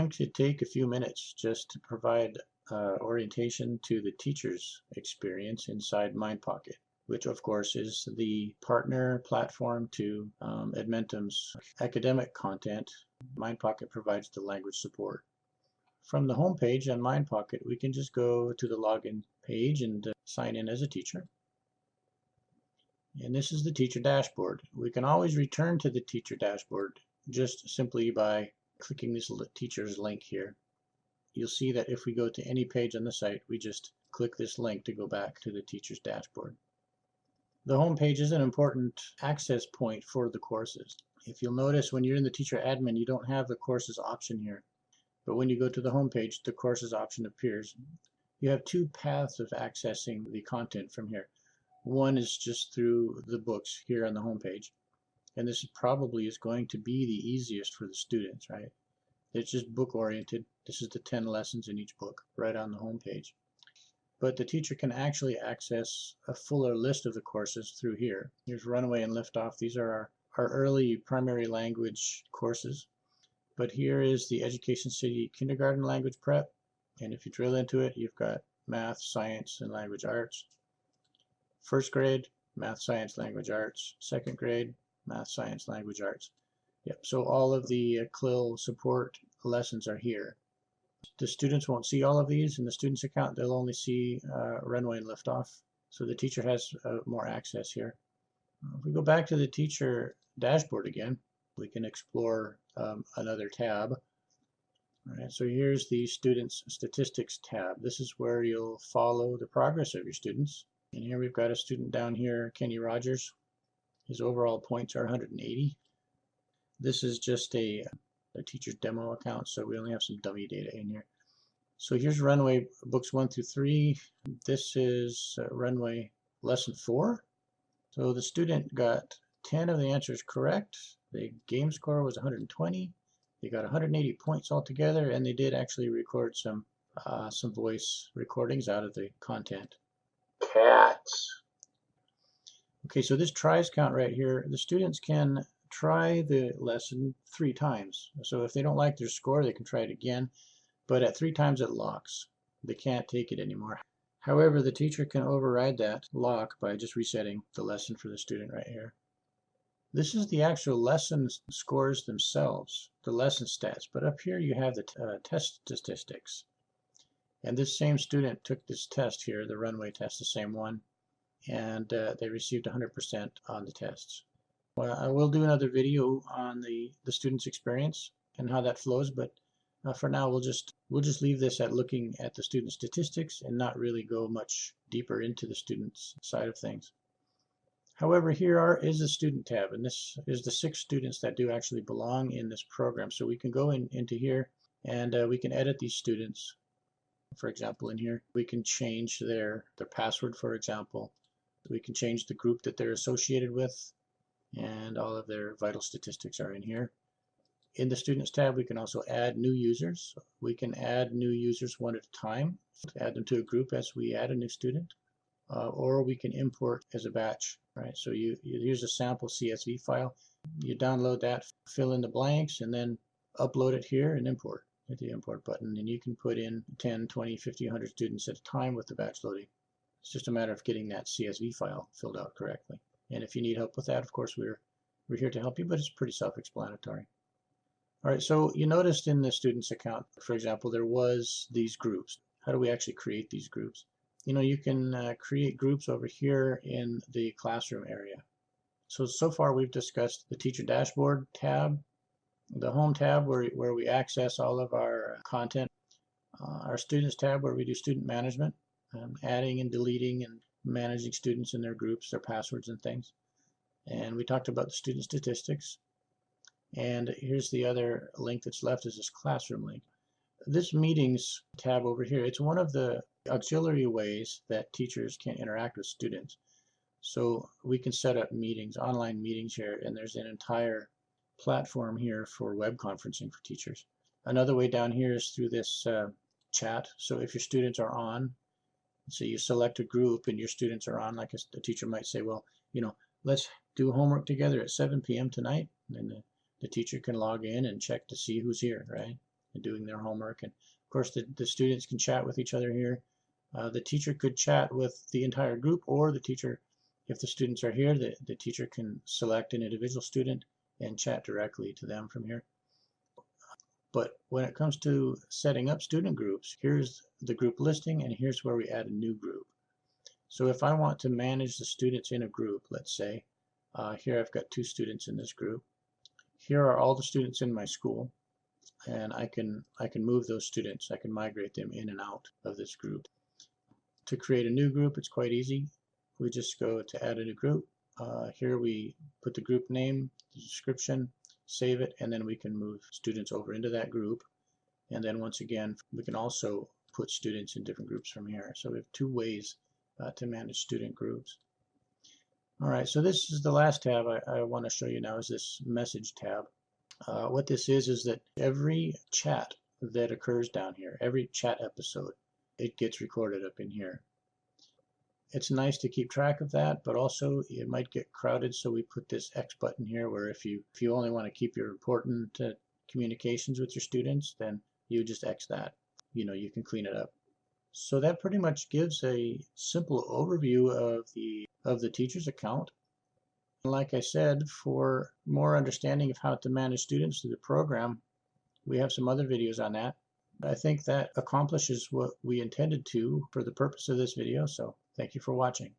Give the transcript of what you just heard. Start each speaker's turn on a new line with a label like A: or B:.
A: going to take a few minutes just to provide orientation to the teacher's experience inside MindPocket, which of course is the partner platform to Edmentum's academic content. MindPocket provides the language support. From the home page on MindPocket, we can just go to the login page and sign in as a teacher. And this is the teacher dashboard. We can always return to the teacher dashboard just simply by clicking this teacher's link here. You'll see that if we go to any page on the site, we just click this link to go back to the teacher's dashboard. The home page is an important access point for the courses. If you'll notice, when you're in the teacher admin, you don't have the courses option here. But when you go to the home page, the courses option appears. You have two paths of accessing the content from here. One is just through the books here on the home page. And this probably is going to be the easiest for the students, right? It's just book oriented. This is the 10 lessons in each book right on the home page. But the teacher can actually access a fuller list of the courses through here. Here's Runaway and Liftoff. These are our early primary language courses. But here is the Education City Kindergarten Language Prep. And if you drill into it, you've got math, science, and language arts. First grade, math, science, language arts. Second grade, math, science, language arts. Yep, so all of the CLIL support lessons are here. The students won't see all of these in the student's account. They'll only see Runway and Liftoff. So the teacher has more access here. If we go back to the teacher dashboard again, we can explore another tab. All right, so here's the Students Statistics tab. This is where you'll follow the progress of your students. And here we've got a student down here, Kenny Rogers. His overall points are 180. This is just a teacher's demo account, so we only have some dummy data in here. So here's Runway books 1 through 3. This is Runway lesson 4. So the student got 10 of the answers correct. The game score was 120. They got 180 points altogether, and they did actually record some voice recordings out of the content.
B: Cats.
A: Okay, so this tries count right here, the students can try the lesson 3 times. So if they don't like their score, they can try it again, but at 3 times it locks. They can't take it anymore. However, the teacher can override that lock by just resetting the lesson for the student right here. This is the actual lesson scores themselves, the lesson stats, but up here you have the test statistics. And this same student took this test here, the Runway test, the same one, and they received 100% on the tests. Well, I will do another video on the student's experience and how that flows, but for now we'll just leave this at looking at the student statistics and not really go much deeper into the student's side of things. However, here is the student tab, and this is the 6 students that do actually belong in this program. So we can go into here and we can edit these students. For example, in here we can change their password, for example. We can change the group that they're associated with, and all of their vital statistics are in here. In the Students tab, we can also add new users. We can add new users one at a time, add them to a group as we add a new student, or we can import as a batch. Right? So you use a sample CSV file, you download that, fill in the blanks, and then upload it here and import. Hit the import button, and you can put in 10, 20, 50, 100 students at a time with the batch loading. It's just a matter of getting that CSV file filled out correctly. And if you need help with that, of course, we're here to help you, but it's pretty self-explanatory. All right, so you noticed in the student's account, for example, there was these groups. How do we actually create these groups? You know, you can create groups over here in the classroom area. So far we've discussed the teacher dashboard tab, the home tab where we access all of our content, our students tab where we do student management, adding and deleting and managing students in their groups, their passwords and things. And we talked about the student statistics. And here's the other link that's left, is this classroom link. This meetings tab over here, it's one of the auxiliary ways that teachers can interact with students. So we can set up meetings, online meetings here, and there's an entire platform here for web conferencing for teachers. Another way down here is through this chat. So if your students are on, so you select a group and your students are on, like a teacher might say, well, you know, let's do homework together at 7 p.m. tonight. And then the teacher can log in and check to see who's here, right? and doing their homework. And of course, the students can chat with each other here. The teacher could chat with the entire group, or the teacher, if the students are here, the teacher can select an individual student and chat directly to them from here. But when it comes to setting up student groups, here's the group listing, and here's where we add a new group. So if I want to manage the students in a group, let's say, here I've got 2 students in this group. Here are all the students in my school, and I can move those students. I can migrate them in and out of this group. To create a new group, it's quite easy. We just go to add a new group. Here we put the group name, the description, save it, and then we can move students over into that group. And then once again, we can also put students in different groups from here. So we have 2 ways to manage student groups. All right, so this is the last tab I want to show you now, is this message tab. What this is that every chat that occurs down here, every chat episode, it gets recorded up in here. It's nice to keep track of that, but also it might get crowded, so we put this X button here, where if you only want to keep your important communications with your students, then you just X that. You can clean it up. So that pretty much gives a simple overview of the teacher's account. Like I said, for more understanding of how to manage students through the program, we have some other videos on that. I think that accomplishes what we intended to for the purpose of this video, so thank you for watching.